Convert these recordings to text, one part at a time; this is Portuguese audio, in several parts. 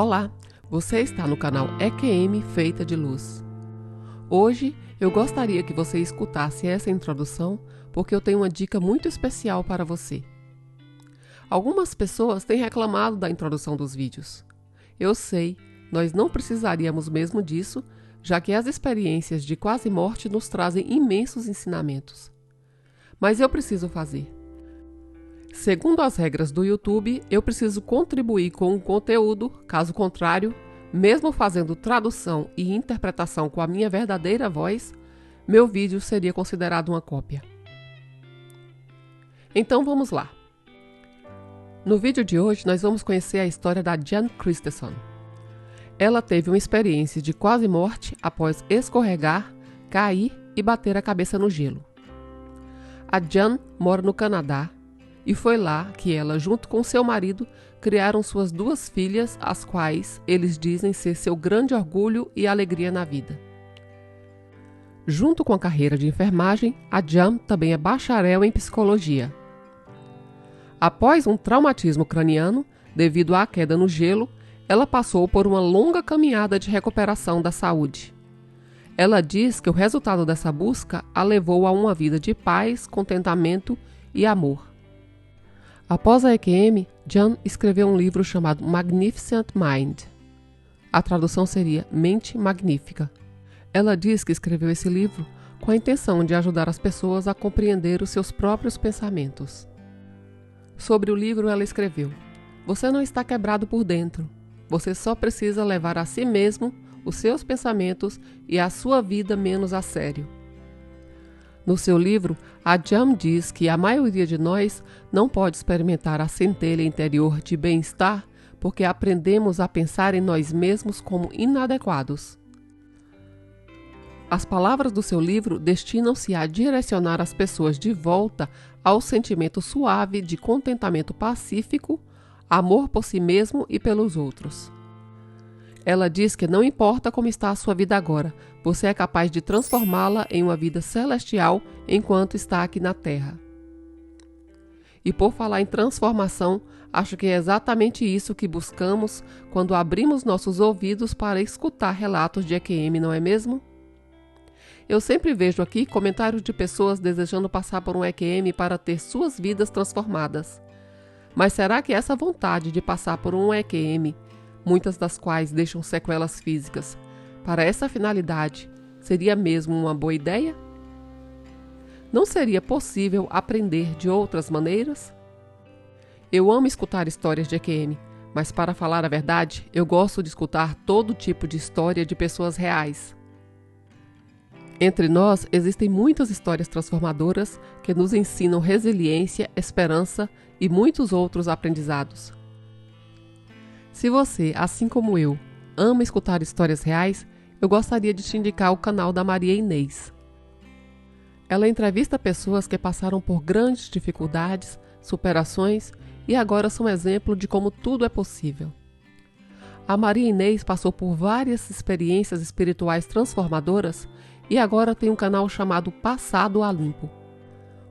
Olá, você está no canal EQM Feita de Luz. Hoje eu gostaria que você escutasse essa introdução porque eu tenho uma dica muito especial para você. Algumas pessoas têm reclamado da introdução dos vídeos. Eu sei, nós não precisaríamos mesmo disso, já que as experiências de quase morte nos trazem imensos ensinamentos. Mas eu preciso fazer. Segundo as regras do YouTube, eu preciso contribuir com o conteúdo, caso contrário, mesmo fazendo tradução e interpretação com a minha verdadeira voz, meu vídeo seria considerado uma cópia. Então vamos lá. No vídeo de hoje nós vamos conhecer a história da Jan Christensen. Ela teve uma experiência de quase morte após escorregar, cair e bater a cabeça no gelo. A Jan mora no Canadá e foi lá que ela, junto com seu marido, criaram suas duas filhas, as quais eles dizem ser seu grande orgulho e alegria na vida. Junto com a carreira de enfermagem, a Jan também é bacharel em psicologia. Após um traumatismo craniano, devido à queda no gelo, ela passou por uma longa caminhada de recuperação da saúde. Ela diz que o resultado dessa busca a levou a uma vida de paz, contentamento e amor. Após a EQM, Jan escreveu um livro chamado Magnificent Mind. A tradução seria Mente Magnífica. Ela diz que escreveu esse livro com a intenção de ajudar as pessoas a compreender os seus próprios pensamentos. Sobre o livro ela escreveu: "Você não está quebrado por dentro. Você só precisa levar a si mesmo, os seus pensamentos e a sua vida menos a sério." No seu livro, a Jan diz que a maioria de nós não pode experimentar a centelha interior de bem-estar porque aprendemos a pensar em nós mesmos como inadequados. As palavras do seu livro destinam-se a direcionar as pessoas de volta ao sentimento suave de contentamento pacífico, amor por si mesmo e pelos outros. Ela diz que não importa como está a sua vida agora, você é capaz de transformá-la em uma vida celestial enquanto está aqui na Terra. E por falar em transformação, acho que é exatamente isso que buscamos quando abrimos nossos ouvidos para escutar relatos de EQM, não é mesmo? Eu sempre vejo aqui comentários de pessoas desejando passar por um EQM para ter suas vidas transformadas. Mas será que essa vontade de passar por um EQM, muitas das quais deixam sequelas físicas, para essa finalidade, seria mesmo uma boa ideia? Não seria possível aprender de outras maneiras? Eu amo escutar histórias de EQM, mas para falar a verdade, eu gosto de escutar todo tipo de história de pessoas reais. Entre nós existem muitas histórias transformadoras que nos ensinam resiliência, esperança e muitos outros aprendizados. Se você, assim como eu, ama escutar histórias reais, eu gostaria de te indicar o canal da Maria Inês. Ela entrevista pessoas que passaram por grandes dificuldades, superações e agora são exemplo de como tudo é possível. A Maria Inês passou por várias experiências espirituais transformadoras e agora tem um canal chamado Passado a Limpo.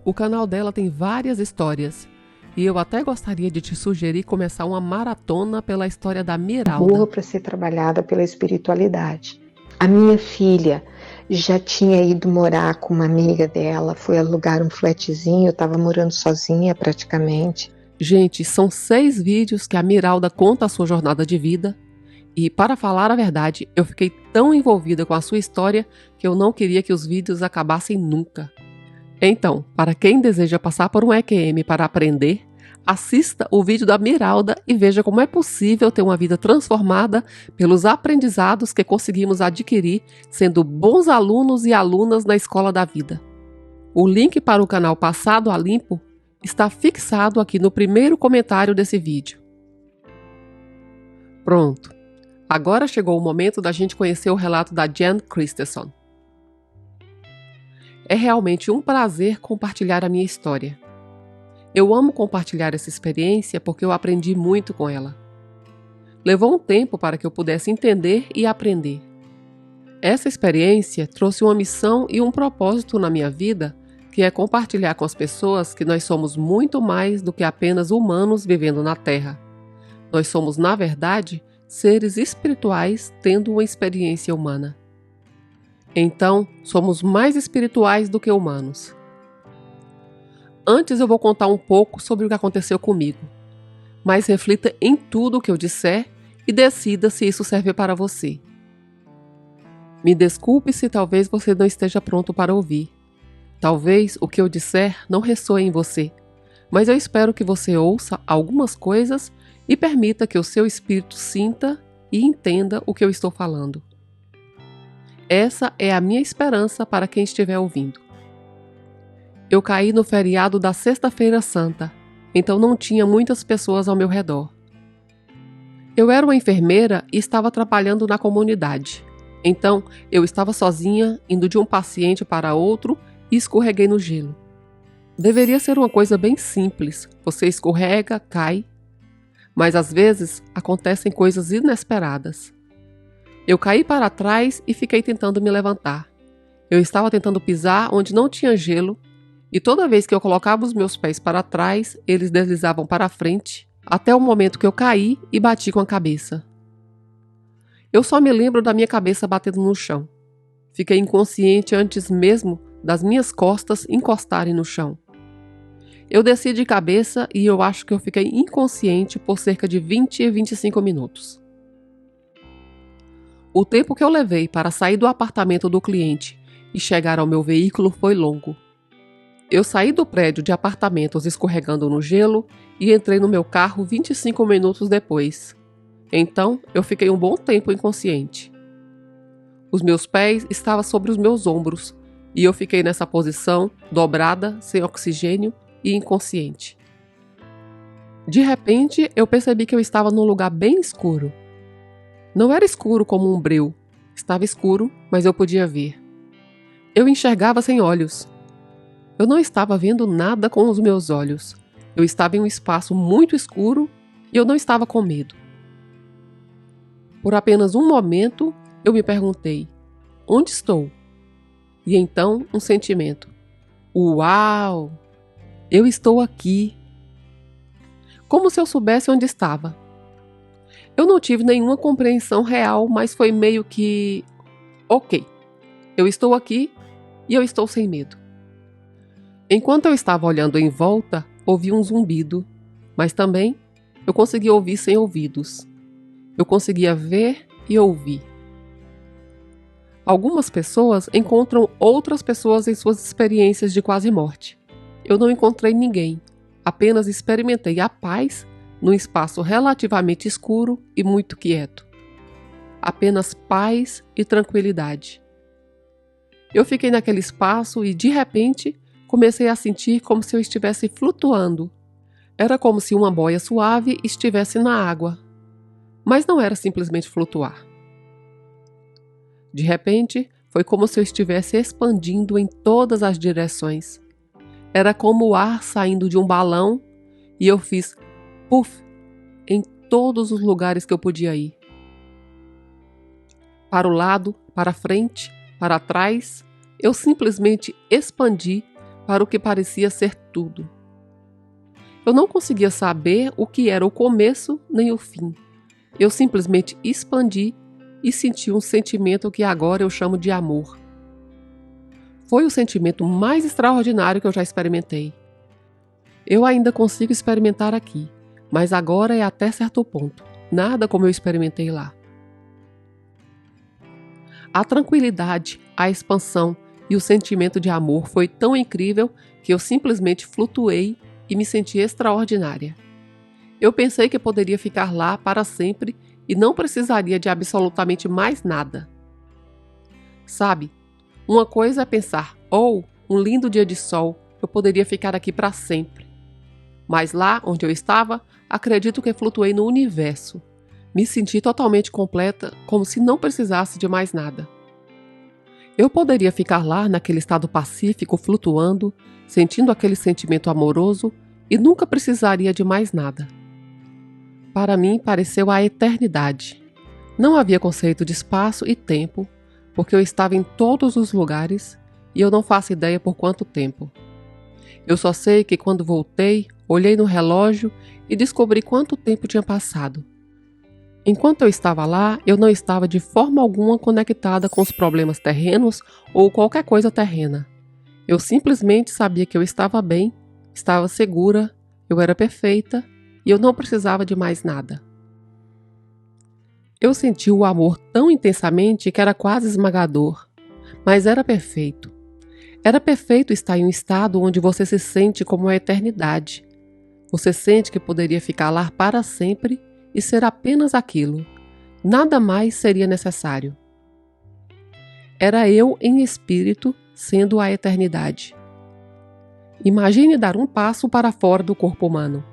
O canal dela tem várias histórias. E eu até gostaria de te sugerir começar uma maratona pela história da Miralda. Boa para ser trabalhada pela espiritualidade. A minha filha já tinha ido morar com uma amiga dela, foi alugar um flatzinho, eu estava morando sozinha praticamente. Gente, são 6 vídeos que a Miralda conta a sua jornada de vida. E para falar a verdade, eu fiquei tão envolvida com a sua história que eu não queria que os vídeos acabassem nunca. Então, para quem deseja passar por um EQM para aprender, assista o vídeo da Miralda e veja como é possível ter uma vida transformada pelos aprendizados que conseguimos adquirir sendo bons alunos e alunas na escola da vida. O link para o canal Passado a Limpo está fixado aqui no primeiro comentário desse vídeo. Pronto, agora chegou o momento da gente conhecer o relato da Jan Christensen. É realmente um prazer compartilhar a minha história. Eu amo compartilhar essa experiência porque eu aprendi muito com ela. Levou um tempo para que eu pudesse entender e aprender. Essa experiência trouxe uma missão e um propósito na minha vida, que é compartilhar com as pessoas que nós somos muito mais do que apenas humanos vivendo na Terra. Nós somos, na verdade, seres espirituais tendo uma experiência humana. Então, somos mais espirituais do que humanos. Antes eu vou contar um pouco sobre o que aconteceu comigo, mas reflita em tudo o que eu disser e decida se isso serve para você. Me desculpe se talvez você não esteja pronto para ouvir. Talvez o que eu disser não ressoe em você, mas eu espero que você ouça algumas coisas e permita que o seu espírito sinta e entenda o que eu estou falando. Essa é a minha esperança para quem estiver ouvindo. Eu caí no feriado da Sexta-feira Santa, então não tinha muitas pessoas ao meu redor. Eu era uma enfermeira e estava trabalhando na comunidade. Então, eu estava sozinha, indo de um paciente para outro e escorreguei no gelo. Deveria ser uma coisa bem simples. Você escorrega, cai. Mas às vezes acontecem coisas inesperadas. Eu caí para trás e fiquei tentando me levantar. Eu estava tentando pisar onde não tinha gelo e toda vez que eu colocava os meus pés para trás, eles deslizavam para frente, até o momento que eu caí e bati com a cabeça. Eu só me lembro da minha cabeça batendo no chão. Fiquei inconsciente antes mesmo das minhas costas encostarem no chão. Eu desci de cabeça e eu acho que eu fiquei inconsciente por cerca de 20 e 25 minutos. O tempo que eu levei para sair do apartamento do cliente e chegar ao meu veículo foi longo. Eu saí do prédio de apartamentos escorregando no gelo e entrei no meu carro 25 minutos depois. Então, eu fiquei um bom tempo inconsciente. Os meus pés estavam sobre os meus ombros e eu fiquei nessa posição, dobrada, sem oxigênio e inconsciente. De repente, eu percebi que eu estava num lugar bem escuro. Não era escuro como um breu. Estava escuro, mas eu podia ver. Eu enxergava sem olhos. Eu não estava vendo nada com os meus olhos. Eu estava em um espaço muito escuro e eu não estava com medo. Por apenas um momento, eu me perguntei: onde estou? E então, um sentimento: uau! Eu estou aqui! Como se eu soubesse onde estava. Eu não tive nenhuma compreensão real, mas foi meio que: ok, eu estou aqui e eu estou sem medo. Enquanto eu estava olhando em volta, ouvi um zumbido, mas também eu conseguia ouvir sem ouvidos. Eu conseguia ver e ouvir. Algumas pessoas encontram outras pessoas em suas experiências de quase morte. Eu não encontrei ninguém, apenas experimentei a paz num espaço relativamente escuro e muito quieto. Apenas paz e tranquilidade. Eu fiquei naquele espaço e, de repente, comecei a sentir como se eu estivesse flutuando. Era como se uma boia suave estivesse na água. Mas não era simplesmente flutuar. De repente, foi como se eu estivesse expandindo em todas as direções. Era como o ar saindo de um balão e eu fiz puff em todos os lugares que eu podia ir. Para o lado, para frente, para trás, eu simplesmente expandi para o que parecia ser tudo. Eu não conseguia saber o que era o começo nem o fim. Eu simplesmente expandi e senti um sentimento que agora eu chamo de amor. Foi o sentimento mais extraordinário que eu já experimentei. Eu ainda consigo experimentar aqui, mas agora é até certo ponto. Nada como eu experimentei lá. A tranquilidade, a expansão e o sentimento de amor foi tão incrível que eu simplesmente flutuei e me senti extraordinária. Eu pensei que poderia ficar lá para sempre e não precisaria de absolutamente mais nada. Sabe, uma coisa é pensar, um lindo dia de sol, eu poderia ficar aqui para sempre. Mas lá onde eu estava, acredito que flutuei no universo. Me senti totalmente completa, como se não precisasse de mais nada. Eu poderia ficar lá naquele estado pacífico, flutuando, sentindo aquele sentimento amoroso e nunca precisaria de mais nada. Para mim, pareceu a eternidade. Não havia conceito de espaço e tempo, porque eu estava em todos os lugares e eu não faço ideia por quanto tempo. Eu só sei que quando voltei, olhei no relógio e descobri quanto tempo tinha passado. Enquanto eu estava lá, eu não estava de forma alguma conectada com os problemas terrenos ou qualquer coisa terrena. Eu simplesmente sabia que eu estava bem, estava segura, eu era perfeita e eu não precisava de mais nada. Eu senti o amor tão intensamente que era quase esmagador, mas era perfeito. Era perfeito estar em um estado onde você se sente como a eternidade. Você sente que poderia ficar lá para sempre e ser apenas aquilo. Nada mais seria necessário. Era eu em espírito sendo a eternidade. Imagine dar um passo para fora do corpo humano.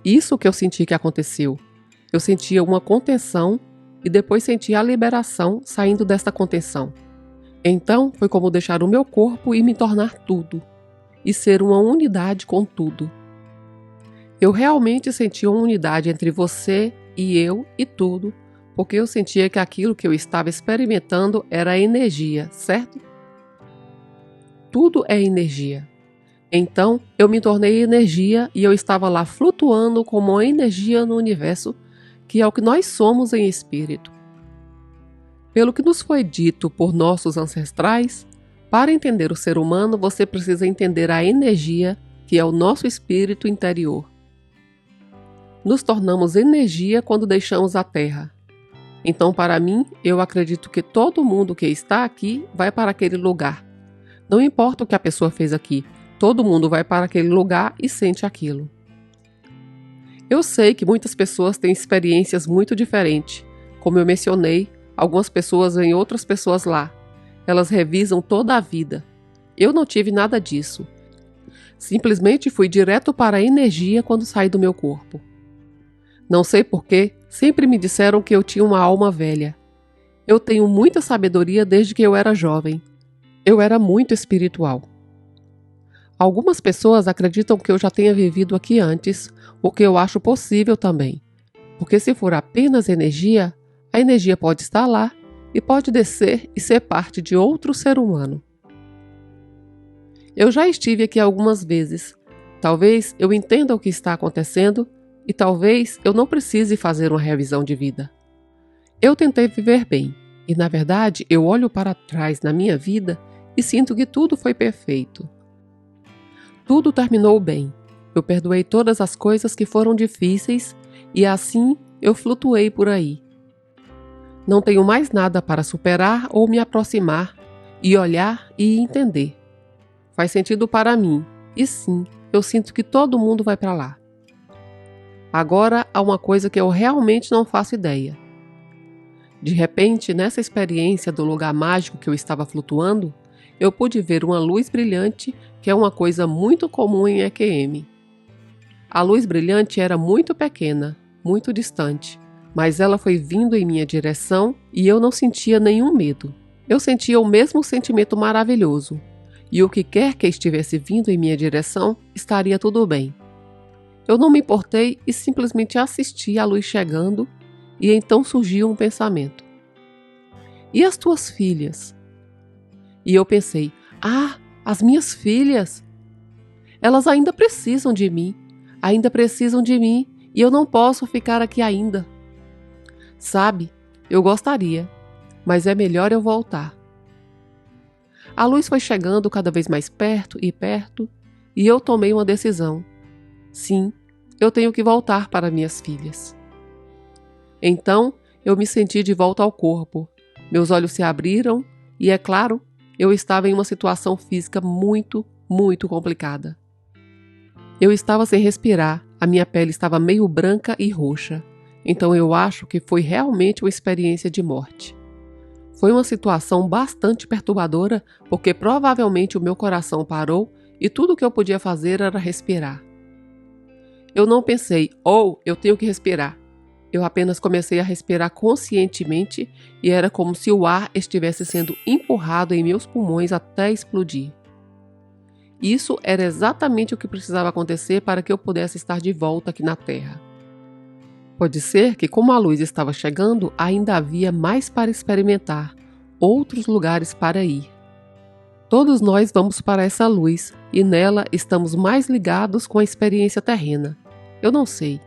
Isso que eu senti que aconteceu. Eu sentia uma contenção e depois sentia a liberação saindo desta contenção. Então foi como deixar o meu corpo e me tornar tudo, e ser uma unidade com tudo. Eu realmente sentia uma unidade entre você e eu e tudo, porque eu sentia que aquilo que eu estava experimentando era energia, certo? Tudo é energia. Então eu me tornei energia e eu estava lá flutuando como uma energia no universo, que é o que nós somos em espírito. Pelo que nos foi dito por nossos ancestrais, para entender o ser humano você precisa entender a energia, que é o nosso espírito interior. Nos tornamos energia quando deixamos a Terra. Então, para mim, eu acredito que todo mundo que está aqui vai para aquele lugar. Não importa o que a pessoa fez aqui, todo mundo vai para aquele lugar e sente aquilo. Eu sei que muitas pessoas têm experiências muito diferentes. Como eu mencionei, algumas pessoas veem outras pessoas lá. Elas revisam toda a vida. Eu não tive nada disso. Simplesmente fui direto para a energia quando saí do meu corpo. Não sei porquê, sempre me disseram que eu tinha uma alma velha. Eu tenho muita sabedoria desde que eu era jovem. Eu era muito espiritual. Algumas pessoas acreditam que eu já tenha vivido aqui antes, o que eu acho possível também. Porque se for apenas energia, a energia pode estar lá e pode descer e ser parte de outro ser humano. Eu já estive aqui algumas vezes. Talvez eu entenda o que está acontecendo e talvez eu não precise fazer uma revisão de vida. Eu tentei viver bem e, na verdade, eu olho para trás na minha vida e sinto que tudo foi perfeito. Tudo terminou bem. Eu perdoei todas as coisas que foram difíceis e assim eu flutuei por aí. Não tenho mais nada para superar ou me aproximar e olhar e entender. Faz sentido para mim e sim, eu sinto que todo mundo vai para lá. Agora há uma coisa que eu realmente não faço ideia. De repente, nessa experiência do lugar mágico que eu estava flutuando, eu pude ver uma luz brilhante, que é uma coisa muito comum em EQM. A luz brilhante era muito pequena, muito distante, mas ela foi vindo em minha direção e eu não sentia nenhum medo. Eu sentia o mesmo sentimento maravilhoso, e o que quer que estivesse vindo em minha direção, estaria tudo bem. Eu não me importei e simplesmente assisti a luz chegando, e então surgiu um pensamento. E as tuas filhas? E eu pensei, as minhas filhas! Elas ainda precisam de mim, e eu não posso ficar aqui ainda. Sabe, eu gostaria, mas é melhor eu voltar. A luz foi chegando cada vez mais perto, e eu tomei uma decisão. Sim, eu tenho que voltar para minhas filhas. Então, eu me senti de volta ao corpo. Meus olhos se abriram e, é claro, eu estava em uma situação física muito, muito complicada. Eu estava sem respirar, a minha pele estava meio branca e roxa. Então eu acho que foi realmente uma experiência de morte. Foi uma situação bastante perturbadora, porque provavelmente o meu coração parou e tudo o que eu podia fazer era respirar. Eu não pensei, eu tenho que respirar. Eu apenas comecei a respirar conscientemente e era como se o ar estivesse sendo empurrado em meus pulmões até explodir. Isso era exatamente o que precisava acontecer para que eu pudesse estar de volta aqui na Terra. Pode ser que, como a luz estava chegando, ainda havia mais para experimentar, outros lugares para ir. Todos nós vamos para essa luz e nela estamos mais ligados com a experiência terrena. Eu não sei.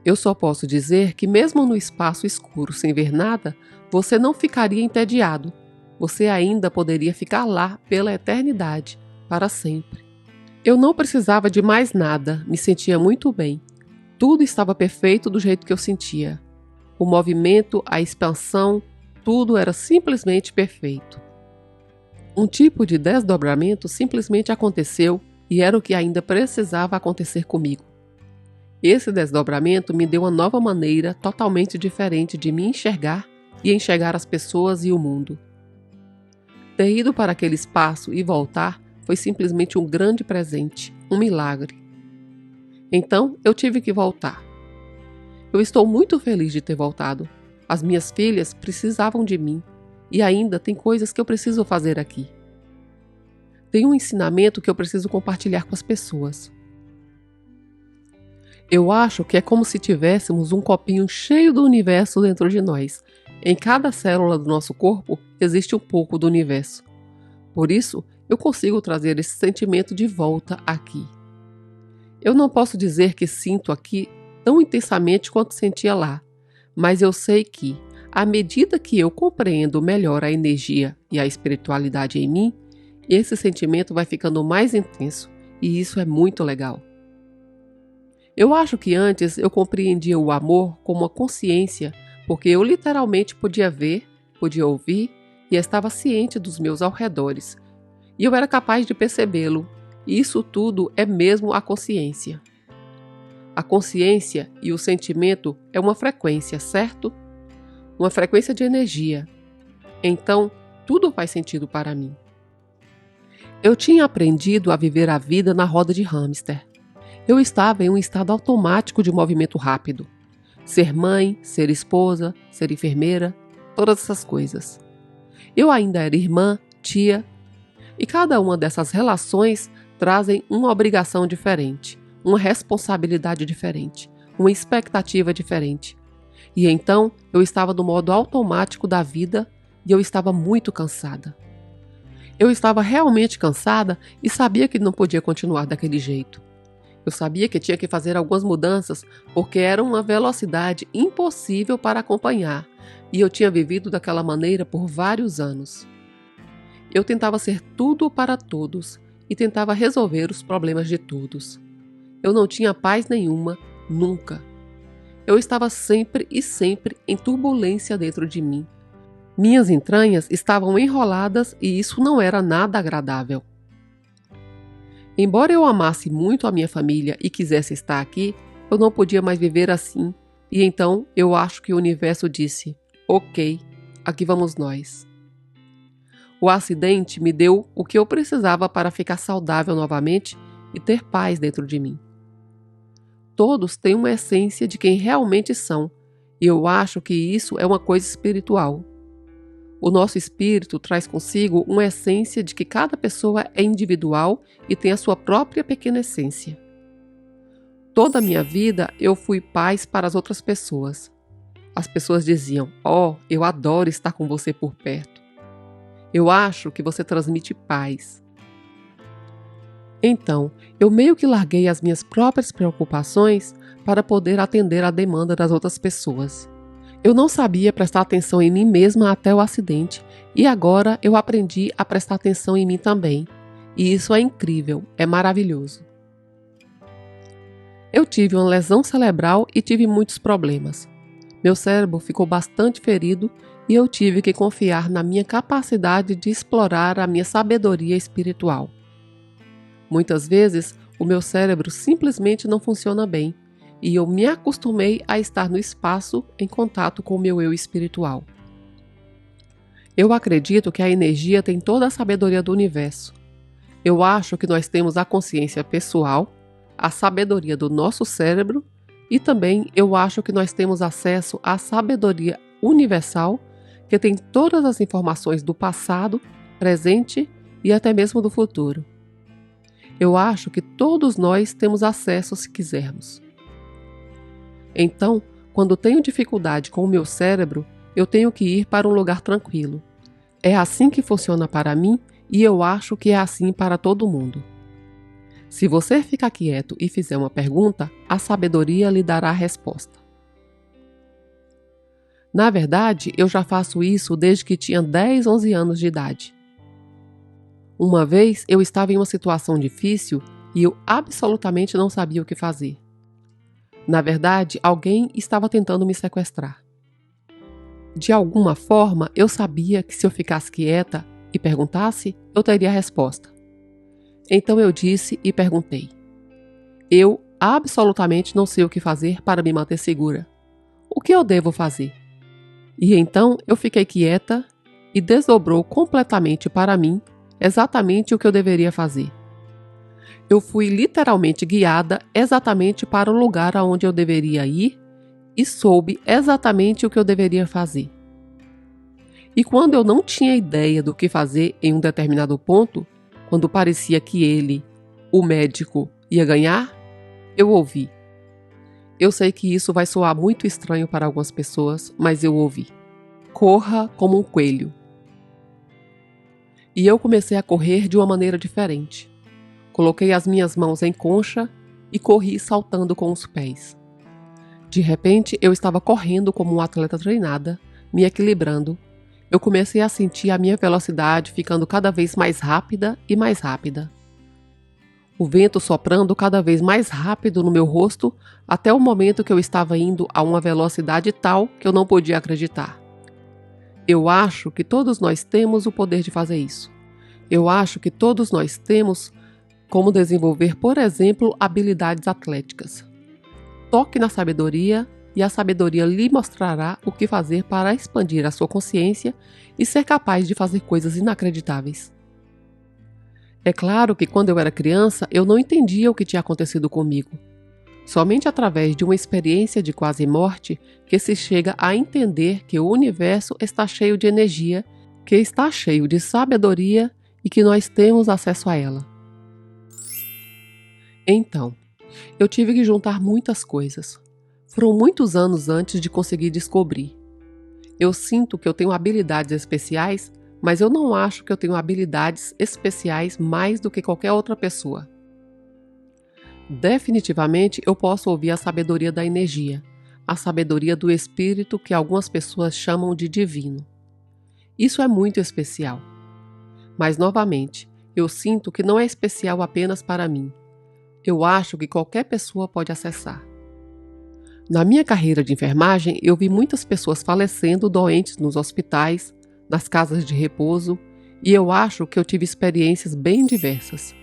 Eu só posso dizer que mesmo no espaço escuro sem ver nada, você não ficaria entediado. Você ainda poderia ficar lá pela eternidade, para sempre. Eu não precisava de mais nada, me sentia muito bem. Tudo estava perfeito do jeito que eu sentia. O movimento, a expansão, tudo era simplesmente perfeito. Um tipo de desdobramento simplesmente aconteceu e era o que ainda precisava acontecer comigo. Esse desdobramento me deu uma nova maneira totalmente diferente de me enxergar e enxergar as pessoas e o mundo. Ter ido para aquele espaço e voltar foi simplesmente um grande presente, um milagre. Então, eu tive que voltar. Eu estou muito feliz de ter voltado. As minhas filhas precisavam de mim e ainda tem coisas que eu preciso fazer aqui. Tem um ensinamento que eu preciso compartilhar com as pessoas. Eu acho que é como se tivéssemos um copinho cheio do universo dentro de nós. Em cada célula do nosso corpo existe um pouco do universo. Por isso, eu consigo trazer esse sentimento de volta aqui. Eu não posso dizer que sinto aqui tão intensamente quanto sentia lá, mas eu sei que, à medida que eu compreendo melhor a energia e a espiritualidade em mim, esse sentimento vai ficando mais intenso, e isso é muito legal. Eu acho que antes eu compreendia o amor como uma consciência, porque eu literalmente podia ver, podia ouvir e estava ciente dos meus arredores. E eu era capaz de percebê-lo. E isso tudo é mesmo a consciência. A consciência e o sentimento é uma frequência, certo? Uma frequência de energia. Então, tudo faz sentido para mim. Eu tinha aprendido a viver a vida na roda de hamster. Eu estava em um estado automático de movimento rápido. Ser mãe, ser esposa, ser enfermeira, todas essas coisas. Eu ainda era irmã, tia, e cada uma dessas relações trazem uma obrigação diferente, uma responsabilidade diferente, uma expectativa diferente. E então eu estava no modo automático da vida e eu estava muito cansada. Eu estava realmente cansada e sabia que não podia continuar daquele jeito. Eu sabia que tinha que fazer algumas mudanças porque era uma velocidade impossível para acompanhar e eu tinha vivido daquela maneira por vários anos. Eu tentava ser tudo para todos e tentava resolver os problemas de todos. Eu não tinha paz nenhuma, nunca. Eu estava sempre e sempre em turbulência dentro de mim. Minhas entranhas estavam enroladas e isso não era nada agradável. Embora eu amasse muito a minha família e quisesse estar aqui, eu não podia mais viver assim, e então eu acho que o universo disse: ok, aqui vamos nós. O acidente me deu o que eu precisava para ficar saudável novamente e ter paz dentro de mim. Todos têm uma essência de quem realmente são, e eu acho que isso é uma coisa espiritual. O nosso espírito traz consigo uma essência de que cada pessoa é individual e tem a sua própria pequena essência. Toda a minha vida eu fui paz para as outras pessoas. As pessoas diziam: "Oh, eu adoro estar com você por perto. Eu acho que você transmite paz." Então, eu meio que larguei as minhas próprias preocupações para poder atender à demanda das outras pessoas. Eu não sabia prestar atenção em mim mesma até o acidente, e agora eu aprendi a prestar atenção em mim também. E isso é incrível, é maravilhoso. Eu tive uma lesão cerebral e tive muitos problemas. Meu cérebro ficou bastante ferido e eu tive que confiar na minha capacidade de explorar a minha sabedoria espiritual. Muitas vezes, o meu cérebro simplesmente não funciona bem, e eu me acostumei a estar no espaço em contato com o meu eu espiritual. Eu acredito que a energia tem toda a sabedoria do universo. Eu acho que nós temos a consciência pessoal, a sabedoria do nosso cérebro, e também eu acho que nós temos acesso à sabedoria universal, que tem todas as informações do passado, presente e até mesmo do futuro. Eu acho que todos nós temos acesso se quisermos. Então, quando tenho dificuldade com o meu cérebro, eu tenho que ir para um lugar tranquilo. É assim que funciona para mim e eu acho que é assim para todo mundo. Se você ficar quieto e fizer uma pergunta, a sabedoria lhe dará a resposta. Na verdade, eu já faço isso desde que tinha 10, 11 anos de idade. Uma vez eu estava em uma situação difícil e eu absolutamente não sabia o que fazer. Na verdade, alguém estava tentando me sequestrar. De alguma forma, eu sabia que se eu ficasse quieta e perguntasse, eu teria a resposta. Então eu disse e perguntei. Eu absolutamente não sei o que fazer para me manter segura. O que eu devo fazer? E então eu fiquei quieta e desdobrou completamente para mim exatamente o que eu deveria fazer. Eu fui literalmente guiada exatamente para o lugar aonde eu deveria ir e soube exatamente o que eu deveria fazer. E quando eu não tinha ideia do que fazer em um determinado ponto, quando parecia que ele, o médico, ia ganhar, eu ouvi. Eu sei que isso vai soar muito estranho para algumas pessoas, mas eu ouvi. Corra como um coelho. E eu comecei a correr de uma maneira diferente. Coloquei as minhas mãos em concha e corri saltando com os pés. De repente, eu estava correndo como uma atleta treinada, me equilibrando. Eu comecei a sentir a minha velocidade ficando cada vez mais rápida e mais rápida. O vento soprando cada vez mais rápido no meu rosto, até o momento que eu estava indo a uma velocidade tal que eu não podia acreditar. Eu acho que todos nós temos o poder de fazer isso. Eu acho que todos nós temos como desenvolver, por exemplo, habilidades atléticas. Toque na sabedoria e a sabedoria lhe mostrará o que fazer para expandir a sua consciência e ser capaz de fazer coisas inacreditáveis. É claro que quando eu era criança, eu não entendia o que tinha acontecido comigo. Somente através de uma experiência de quase morte que se chega a entender que o universo está cheio de energia, que está cheio de sabedoria e que nós temos acesso a ela. Então, eu tive que juntar muitas coisas. Foram muitos anos antes de conseguir descobrir. Eu sinto que eu tenho habilidades especiais, mas eu não acho que eu tenho habilidades especiais mais do que qualquer outra pessoa. Definitivamente eu posso ouvir a sabedoria da energia, a sabedoria do espírito que algumas pessoas chamam de divino. Isso é muito especial. Mas novamente, eu sinto que não é especial apenas para mim. Eu acho que qualquer pessoa pode acessar. Na minha carreira de enfermagem, eu vi muitas pessoas falecendo doentes nos hospitais, nas casas de repouso, e eu acho que eu tive experiências bem diversas.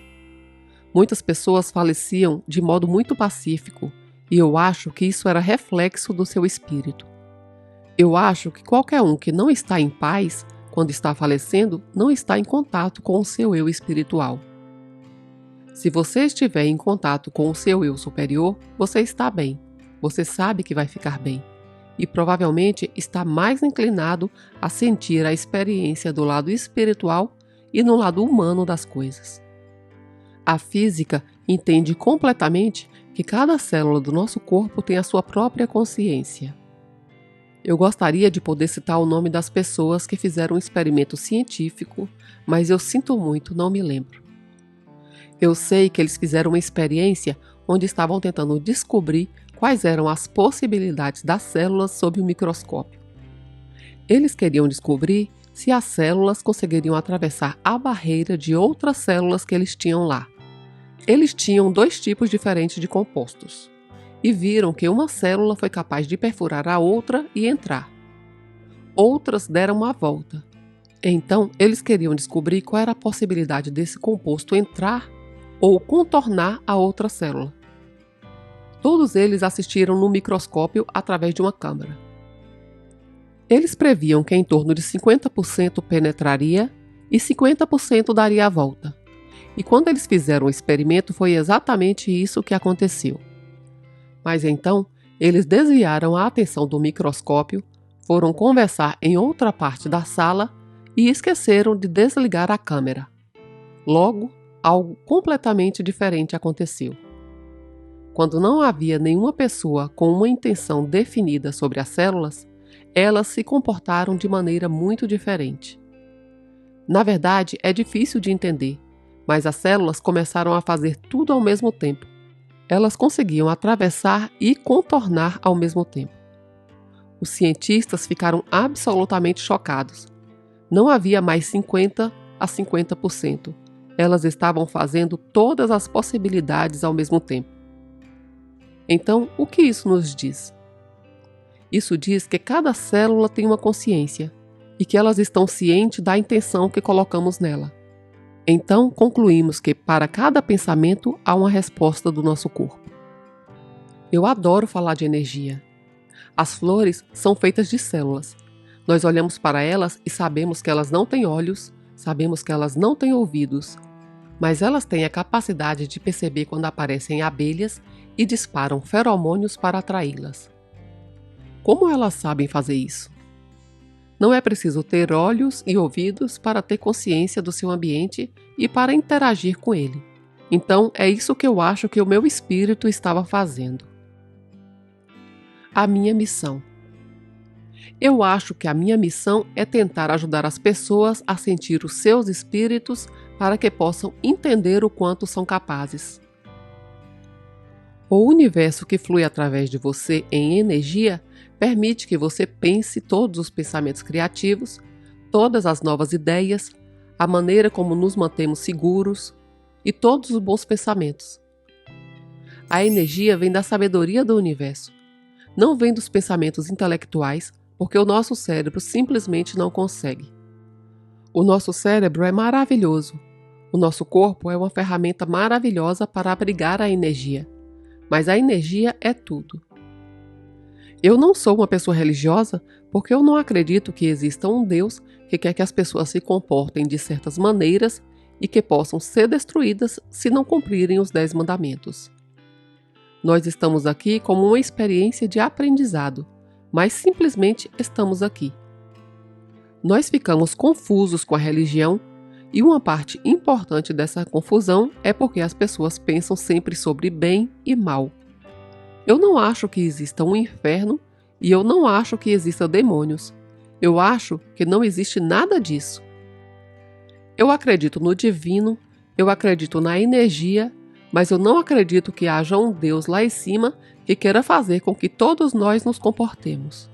Muitas pessoas faleciam de modo muito pacífico, e eu acho que isso era reflexo do seu espírito. Eu acho que qualquer um que não está em paz, quando está falecendo, não está em contato com o seu eu espiritual. Se você estiver em contato com o seu eu superior, você está bem. Você sabe que vai ficar bem. E provavelmente está mais inclinado a sentir a experiência do lado espiritual e no lado humano das coisas. A física entende completamente que cada célula do nosso corpo tem a sua própria consciência. Eu gostaria de poder citar o nome das pessoas que fizeram um experimento científico, mas eu sinto muito, não me lembro. Eu sei que eles fizeram uma experiência onde estavam tentando descobrir quais eram as possibilidades das células sob o microscópio. Eles queriam descobrir se as células conseguiriam atravessar a barreira de outras células que eles tinham lá. Eles tinham 2 tipos diferentes de compostos e viram que uma célula foi capaz de perfurar a outra e entrar. Outras deram uma volta. Então, eles queriam descobrir qual era a possibilidade desse composto entrar ou contornar a outra célula. Todos eles assistiram no microscópio através de uma câmera. Eles previam que em torno de 50% penetraria e 50% daria a volta. E quando eles fizeram o experimento, foi exatamente isso que aconteceu. Mas então, eles desviaram a atenção do microscópio, foram conversar em outra parte da sala e esqueceram de desligar a câmera. Logo, algo completamente diferente aconteceu. Quando não havia nenhuma pessoa com uma intenção definida sobre as células, elas se comportaram de maneira muito diferente. Na verdade, é difícil de entender, mas as células começaram a fazer tudo ao mesmo tempo. Elas conseguiam atravessar e contornar ao mesmo tempo. Os cientistas ficaram absolutamente chocados. Não havia mais 50 a 50%. Elas estavam fazendo todas as possibilidades ao mesmo tempo. Então, o que isso nos diz? Isso diz que cada célula tem uma consciência e que elas estão cientes da intenção que colocamos nela. Então, concluímos que para cada pensamento há uma resposta do nosso corpo. Eu adoro falar de energia. As flores são feitas de células. Nós olhamos para elas e sabemos que elas não têm olhos, sabemos que elas não têm ouvidos, mas elas têm a capacidade de perceber quando aparecem abelhas e disparam feromônios para atraí-las. Como elas sabem fazer isso? Não é preciso ter olhos e ouvidos para ter consciência do seu ambiente e para interagir com ele. Então, é isso que eu acho que o meu espírito estava fazendo. A minha missão. Eu acho que a minha missão é tentar ajudar as pessoas a sentir os seus espíritos para que possam entender o quanto são capazes. O universo que flui através de você em energia permite que você pense todos os pensamentos criativos, todas as novas ideias, a maneira como nos mantemos seguros e todos os bons pensamentos. A energia vem da sabedoria do universo. Não vem dos pensamentos intelectuais, porque o nosso cérebro simplesmente não consegue. O nosso cérebro é maravilhoso. O nosso corpo é uma ferramenta maravilhosa para abrigar a energia. Mas a energia é tudo. Eu não sou uma pessoa religiosa porque eu não acredito que exista um Deus que quer que as pessoas se comportem de certas maneiras e que possam ser destruídas se não cumprirem os 10 mandamentos. Nós estamos aqui como uma experiência de aprendizado, mas simplesmente estamos aqui. Nós ficamos confusos com a religião e uma parte importante dessa confusão é porque as pessoas pensam sempre sobre bem e mal. Eu não acho que exista um inferno e eu não acho que exista demônios. Eu acho que não existe nada disso. Eu acredito no divino, eu acredito na energia, mas eu não acredito que haja um Deus lá em cima que queira fazer com que todos nós nos comportemos.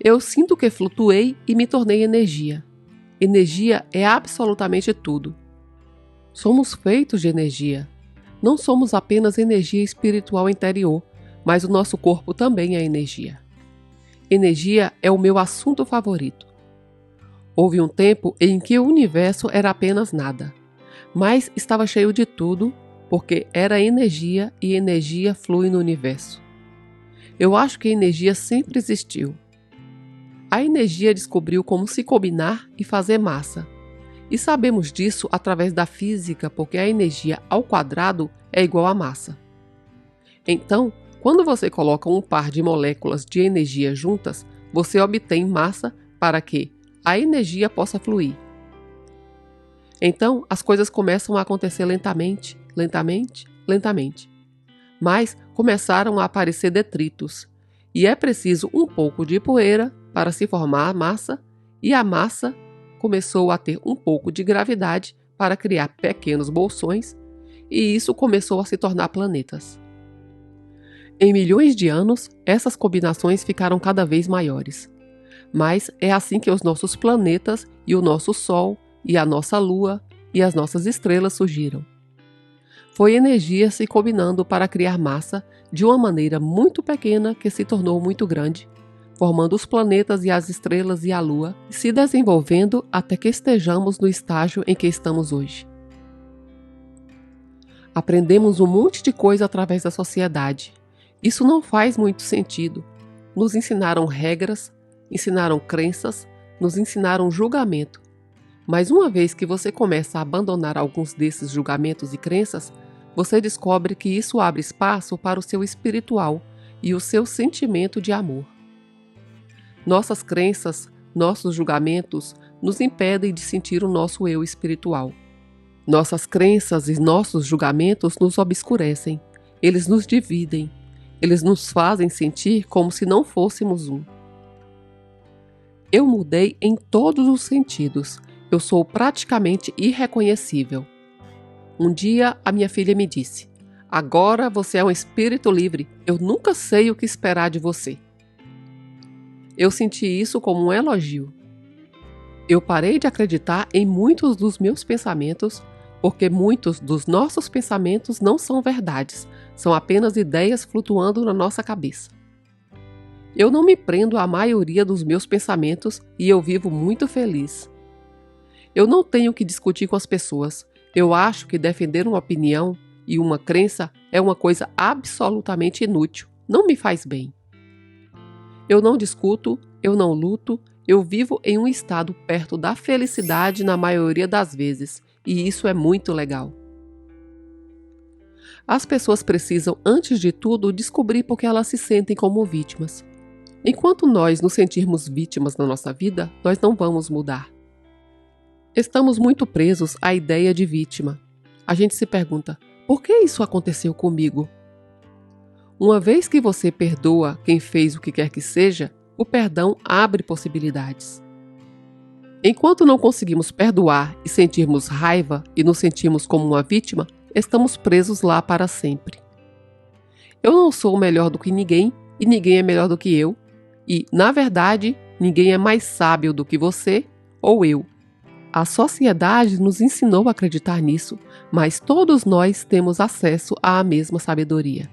Eu sinto que flutuei e me tornei energia. Energia é absolutamente tudo. Somos feitos de energia. Não somos apenas energia espiritual interior, mas o nosso corpo também é energia. Energia é o meu assunto favorito. Houve um tempo em que o universo era apenas nada, mas estava cheio de tudo, porque era energia e energia flui no universo. Eu acho que a energia sempre existiu. A energia descobriu como se combinar e fazer massa. E sabemos disso através da física, porque a energia ao quadrado é igual à massa. Então, quando você coloca um par de moléculas de energia juntas, você obtém massa para que a energia possa fluir. Então, as coisas começam a acontecer lentamente, lentamente, lentamente. Mas começaram a aparecer detritos, e é preciso um pouco de poeira para se formar a massa, e a massa começou a ter um pouco de gravidade para criar pequenos bolsões, e isso começou a se tornar planetas. Em milhões de anos, essas combinações ficaram cada vez maiores. Mas é assim que os nossos planetas e o nosso Sol e a nossa Lua e as nossas estrelas surgiram. Foi energia se combinando para criar massa de uma maneira muito pequena que se tornou muito grande, formando os planetas e as estrelas e a Lua, e se desenvolvendo até que estejamos no estágio em que estamos hoje. Aprendemos um monte de coisa através da sociedade. Isso não faz muito sentido. Nos ensinaram regras, ensinaram crenças, nos ensinaram julgamento. Mas uma vez que você começa a abandonar alguns desses julgamentos e crenças, você descobre que isso abre espaço para o seu espiritual e o seu sentimento de amor. Nossas crenças, nossos julgamentos nos impedem de sentir o nosso eu espiritual. Nossas crenças e nossos julgamentos nos obscurecem, eles nos dividem, eles nos fazem sentir como se não fôssemos um. Eu mudei em todos os sentidos Eu sou praticamente irreconhecível. Um dia, a minha filha me disse: "Agora você é um espírito livre. Eu nunca sei o que esperar de você." Eu senti isso como um elogio. Eu parei de acreditar em muitos dos meus pensamentos, porque muitos dos nossos pensamentos não são verdades, são apenas ideias flutuando na nossa cabeça. Eu não me prendo à maioria dos meus pensamentos e eu vivo muito feliz. Eu não tenho que discutir com as pessoas. Eu acho que defender uma opinião e uma crença é uma coisa absolutamente inútil, não me faz bem. Eu não discuto, eu não luto, eu vivo em um estado perto da felicidade na maioria das vezes, e isso é muito legal. As pessoas precisam, antes de tudo, descobrir por que elas se sentem como vítimas. Enquanto nós nos sentirmos vítimas na nossa vida, nós não vamos mudar. Estamos muito presos à ideia de vítima. A gente se pergunta: por que isso aconteceu comigo? Uma vez que você perdoa quem fez o que quer que seja, o perdão abre possibilidades. Enquanto não conseguimos perdoar e sentirmos raiva e nos sentimos como uma vítima, estamos presos lá para sempre. Eu não sou melhor do que ninguém e ninguém é melhor do que eu. E, na verdade, ninguém é mais sábio do que você ou eu. A sociedade nos ensinou a acreditar nisso, mas todos nós temos acesso à mesma sabedoria.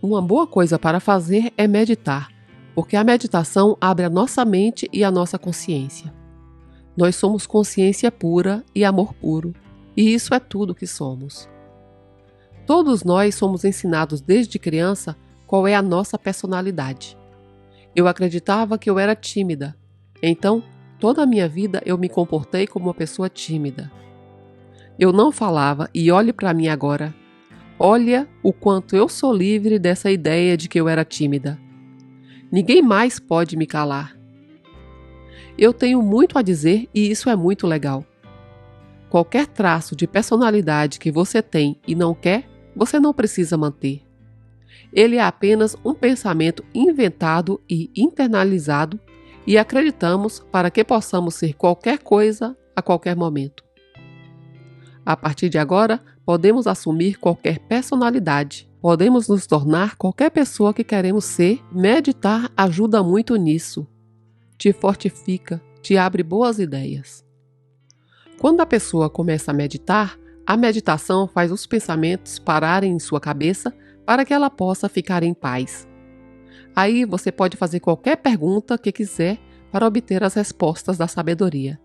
Uma boa coisa para fazer é meditar, porque a meditação abre a nossa mente e a nossa consciência. Nós somos consciência pura e amor puro, e isso é tudo que somos. Todos nós somos ensinados desde criança qual é a nossa personalidade. Eu acreditava que eu era tímida, então toda a minha vida eu me comportei como uma pessoa tímida. Eu não falava e olhe para mim agora. Olha o quanto eu sou livre dessa ideia de que eu era tímida. Ninguém mais pode me calar. Eu tenho muito a dizer e isso é muito legal. Qualquer traço de personalidade que você tem e não quer, você não precisa manter. Ele é apenas um pensamento inventado e internalizado e acreditamos para que possamos ser qualquer coisa a qualquer momento. A partir de agora, podemos assumir qualquer personalidade, podemos nos tornar qualquer pessoa que queremos ser. Meditar ajuda muito nisso. Te fortifica, te abre boas ideias. Quando a pessoa começa a meditar, a meditação faz os pensamentos pararem em sua cabeça para que ela possa ficar em paz. Aí você pode fazer qualquer pergunta que quiser para obter as respostas da sabedoria.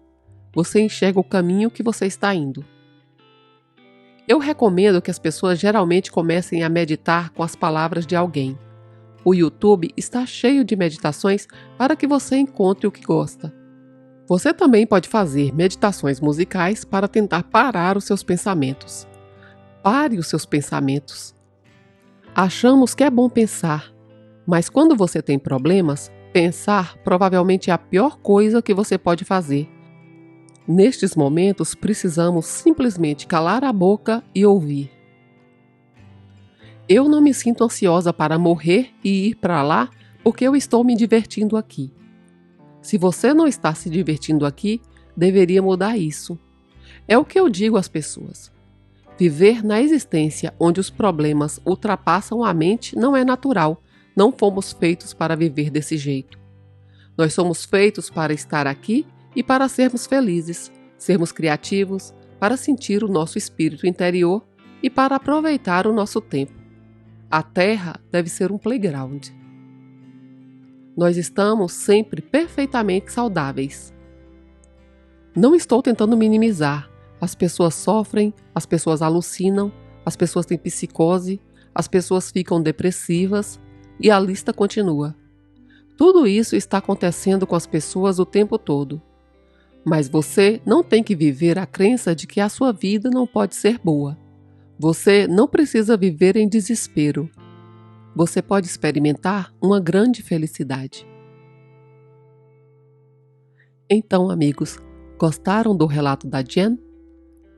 Você enxerga o caminho que você está indo. Eu recomendo que as pessoas geralmente comecem a meditar com as palavras de alguém. O YouTube está cheio de meditações para que você encontre o que gosta. Você também pode fazer meditações musicais para tentar parar os seus pensamentos. Pare os seus pensamentos. Achamos que é bom pensar, mas quando você tem problemas, pensar provavelmente é a pior coisa que você pode fazer. Nestes momentos, precisamos simplesmente calar a boca e ouvir. Eu não me sinto ansiosa para morrer e ir para lá porque eu estou me divertindo aqui. Se você não está se divertindo aqui, deveria mudar isso. É o que eu digo às pessoas. Viver na existência onde os problemas ultrapassam a mente não é natural. Não fomos feitos para viver desse jeito. Nós somos feitos para estar aqui e para sermos felizes, sermos criativos, para sentir o nosso espírito interior e para aproveitar o nosso tempo. A Terra deve ser um playground. Nós estamos sempre perfeitamente saudáveis. Não estou tentando minimizar. As pessoas sofrem, as pessoas alucinam, as pessoas têm psicose, as pessoas ficam depressivas e a lista continua. Tudo isso está acontecendo com as pessoas o tempo todo. Mas você não tem que viver a crença de que a sua vida não pode ser boa. Você não precisa viver em desespero. Você pode experimentar uma grande felicidade. Então, amigos, gostaram do relato da Jen?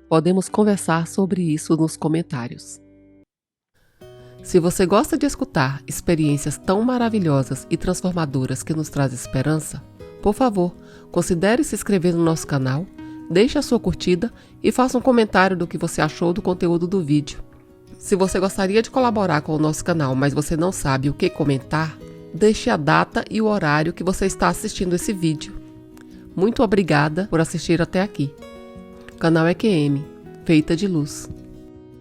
Podemos conversar sobre isso nos comentários. Se você gosta de escutar experiências tão maravilhosas e transformadoras que nos traz esperança, Por favor, considere se inscrever no nosso canal, deixe a sua curtida e faça um comentário do que você achou do conteúdo do vídeo. Se você gostaria de colaborar com o nosso canal, mas você não sabe o que comentar, deixe a data e o horário que você está assistindo esse vídeo. Muito obrigada por assistir até aqui. Canal EQM, feita de luz.